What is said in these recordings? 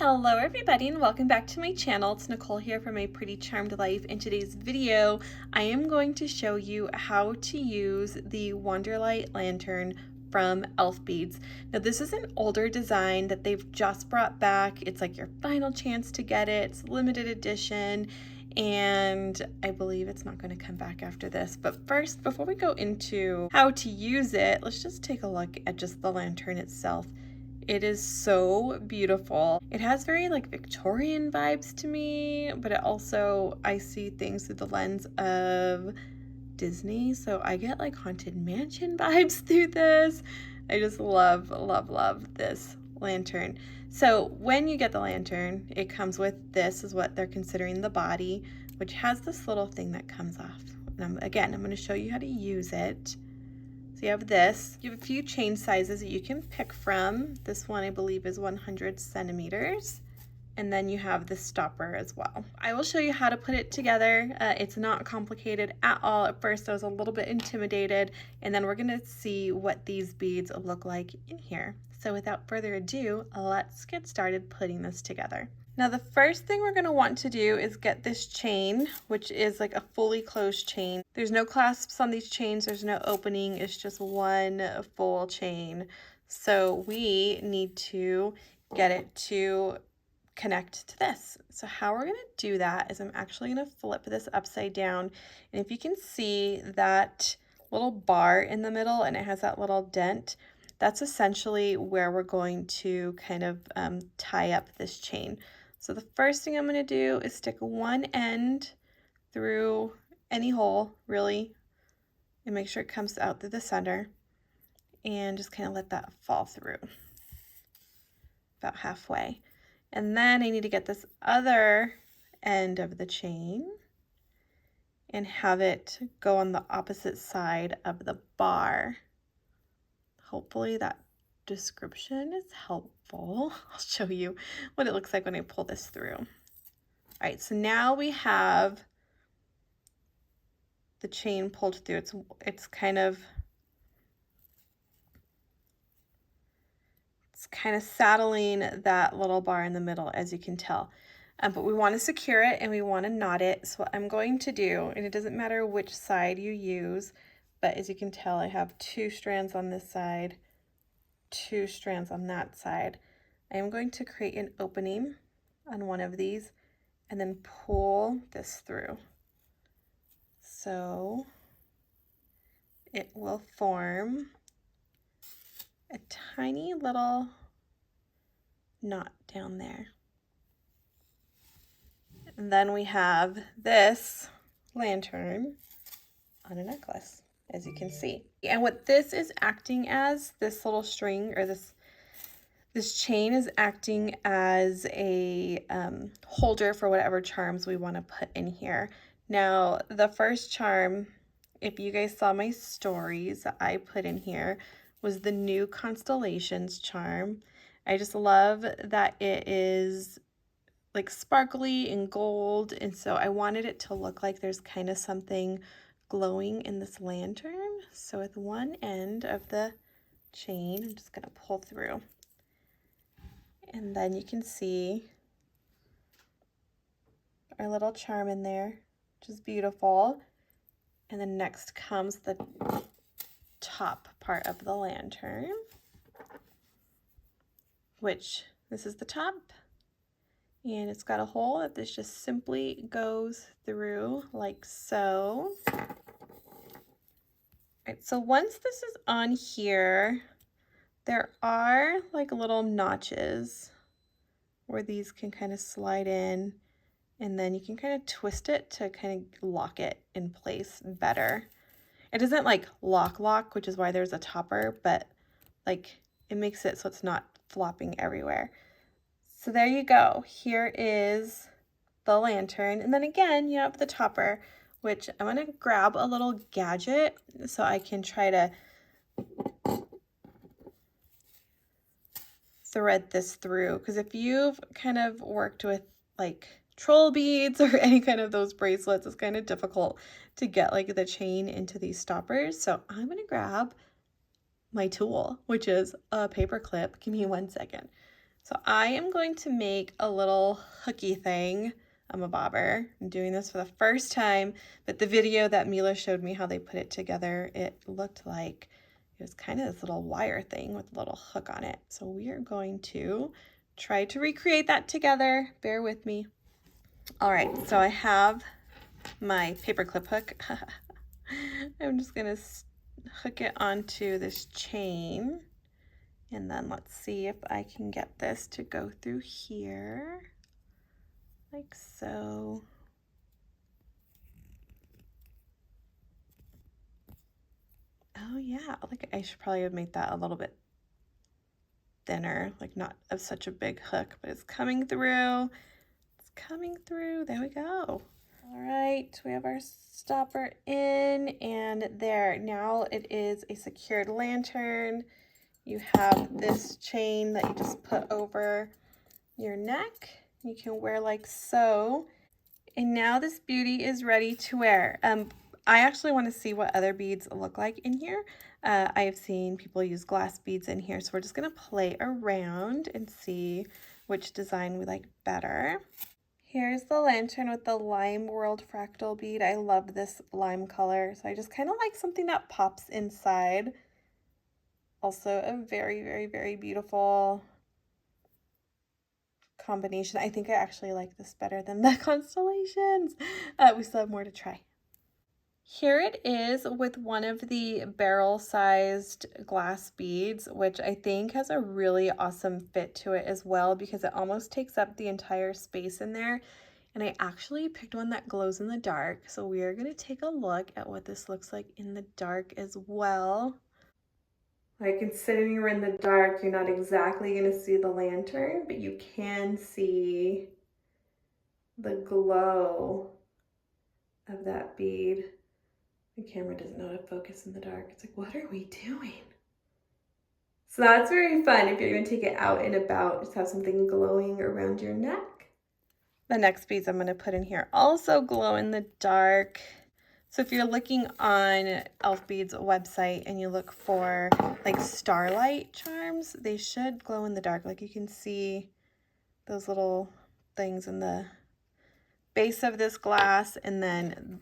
Hello everybody and welcome back to my channel. It's Nicole here from A Pretty Charmed Life. In today's video, I am going to show you how to use the Wanderlight Lantern from Elfbeads. Now this is an older design that they've just brought back. It's like your final chance to get it. It's limited edition and I believe it's not going to come back after this. But first, before we go into how to use it, let's just take a look at just the lantern itself. It is so beautiful. It has very like Victorian vibes to me, but it also, I see things through the lens of Disney. So I get like Haunted Mansion vibes through this. I just love, love, love this lantern. So when you get the lantern, it comes with this is what they're considering the body, which has this little thing that comes off. And again, I'm going to show you how to use it. So you have this. You have a few chain sizes that you can pick from. This one I believe is 100 centimeters. And then you have the stopper as well. I will show you how to put it together. It's not complicated at all. At first I was a little bit intimidated, and then we're gonna see what these beads look like in here. So without further ado, let's get started putting this together. Now the first thing we're going to want to do is get this chain, which is like a fully closed chain. There's no clasps on these chains, there's no opening, it's just one full chain. So we need to get it to connect to this. So how we're going to do that is I'm actually going to flip this upside down. And if you can see that little bar in the middle and it has that little dent, that's essentially where we're going to kind of tie up this chain. So the first thing I'm going to do is stick one end through any hole, really, and make sure it comes out through the center, and just kind of let that fall through about halfway. And then I need to get this other end of the chain and have it go on the opposite side of the bar. Hopefully that description is helpful. I'll show you what it looks like when I pull this through. All right, so now we have the chain pulled through. It's kind of saddling that little bar in the middle, as you can tell. But we want to secure it and we want to knot it. So what I'm going to do, and it doesn't matter which side you use, but as you can tell, I have 2 strands on this side, 2 strands on that side. I am going to create an opening on one of these and then pull this through. So it will form a tiny little knot down there. And then we have this lantern on a necklace, as you can see. And what this is acting as, this little string or this chain is acting as a holder for whatever charms we want to put in here. Now, the first charm, if you guys saw my stories that I put in here, was the new Constellations charm. I just love that it is like sparkly and gold, and so I wanted it to look like there's kind of something glowing in this lantern. So with one end of the chain, I'm just going to pull through. And then you can see our little charm in there, which is beautiful. And then next comes the top part of the lantern, which this is the top. And it's got a hole that this just simply goes through like so. All right, so once this is on here, there are like little notches where these can kind of slide in, and then you can kind of twist it to kind of lock it in place better. It doesn't like lock, which is why there's a topper, but like it makes it so it's not flopping everywhere. So there you go. Here is the lantern. And then again, you have the topper, which I'm going to grab a little gadget so I can try to thread this through. Because if you've kind of worked with like troll beads or any kind of those bracelets, it's kind of difficult to get like the chain into these stoppers. So I'm going to grab my tool, which is a paper clip. Give me 1 second. So I am going to make a little hooky thing. I'm a bobber. I'm doing this for the first time, but the video that Mila showed me how they put it together, it looked like it was kind of this little wire thing with a little hook on it. So we are going to try to recreate that together. Bear with me. All right, so I have my paper clip hook. I'm just gonna hook it onto this chain. And then let's see if I can get this to go through here, like so. Oh yeah, like I should probably have made that a little bit thinner, like not of such a big hook, but it's coming through. It's coming through, there we go. All right, we have our stopper in and there. Now it is a secured lantern. You have this chain that you just put over your neck. You can wear like so. And now this beauty is ready to wear. I actually want to see what other beads look like in here. I have seen people use glass beads in here, so we're just going to play around and see which design we like better. Here's the lantern with the lime world fractal bead. I love this lime color, so I just kind of like something that pops inside. Also a very, very, very beautiful combination. I think I actually like this better than the constellations. We still have more to try. Here it is with one of the barrel-sized glass beads, which I think has a really awesome fit to it as well because it almost takes up the entire space in there. And I actually picked one that glows in the dark. So we are going to take a look at what this looks like in the dark as well. Like considering you're in the dark, you're not exactly going to see the lantern, but you can see the glow of that bead. The camera doesn't know how to focus in the dark. It's like, what are we doing? So that's very fun if you're going to take it out and about. Just have something glowing around your neck. The next beads I'm going to put in here also glow in the dark. So if you're looking on Elfbeads website and you look for like starlight charms, they should glow in the dark. Like you can see those little things in the base of this glass, and then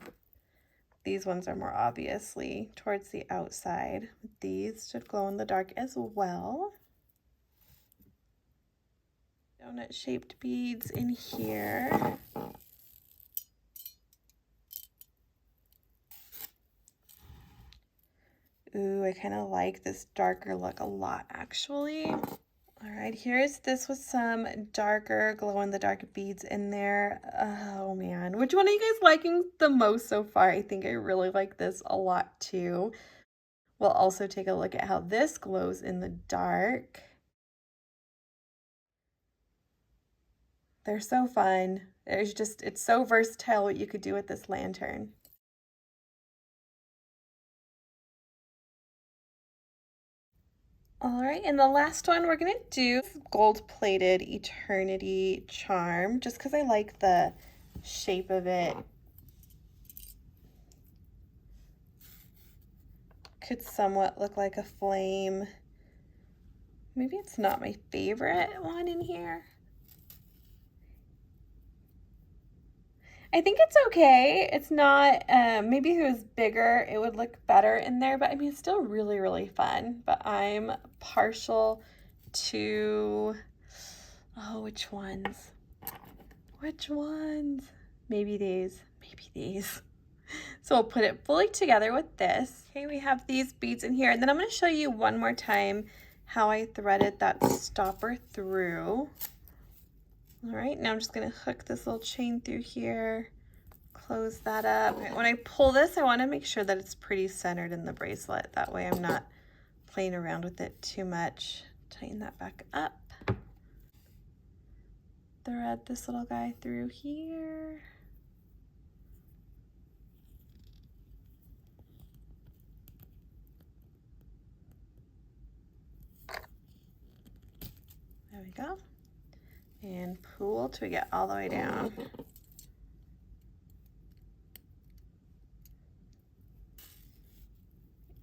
these ones are more obviously towards the outside. These should glow in the dark as well. Donut shaped beads in here. Ooh, I kind of like this darker look a lot, actually. All right, here's this with some darker glow-in-the-dark beads in there. Oh, man. Which one are you guys liking the most so far? I think I really like this a lot, too. We'll also take a look at how this glows in the dark. They're so fun. It's so versatile what you could do with this lantern. All right, and the last one we're gonna do is gold-plated eternity charm, just because I like the shape of it. Could somewhat look like a flame. Maybe it's not my favorite one in here. I think it's okay. It's not, maybe if it was bigger, it would look better in there, but I mean, it's still really, really fun. But I'm partial to, oh, which ones? Which ones? Maybe these, maybe these. So we'll put it fully together with this. Okay, we have these beads in here, and then I'm going to show you one more time how I threaded that stopper through. All right, now I'm just going to hook this little chain through here, close that up. When I pull this, I want to make sure that it's pretty centered in the bracelet. That way I'm not playing around with it too much. Tighten that back up. Thread this little guy through here. There we go. And pull till we get all the way down.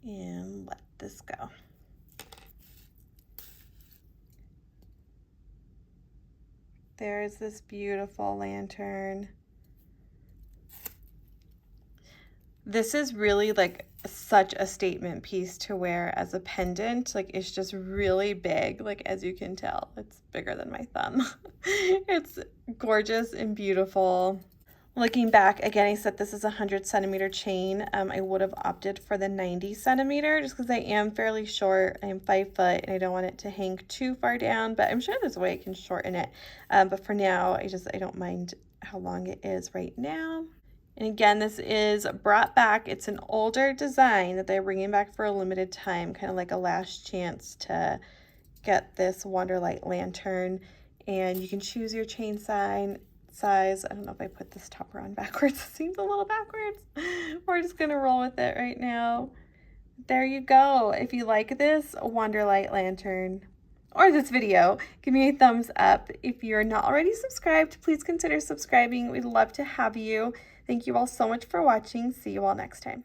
And let this go. There's this beautiful lantern. This is really like such a statement piece to wear as a pendant. Like it's just really big, like as you can tell, it's bigger than my thumb. It's gorgeous and beautiful. Looking back, again, I said this is a 100 centimeter chain. I would have opted for the 90 centimeter just because I am fairly short. I am 5 foot and I don't want it to hang too far down, but I'm sure there's a way I can shorten it. But for now, I don't mind how long it is right now. And again, this is brought back. It's an older design that they're bringing back for a limited time, kind of like a last chance to get this Wanderlight Lantern. And you can choose your chain size. I don't know if I put this topper on backwards. It seems a little backwards. We're just gonna roll with it right now. There you go. If you like this Wanderlight Lantern or this video, give me a thumbs up. If you're not already subscribed, please consider subscribing. We'd love to have you. Thank you all so much for watching. See you all next time.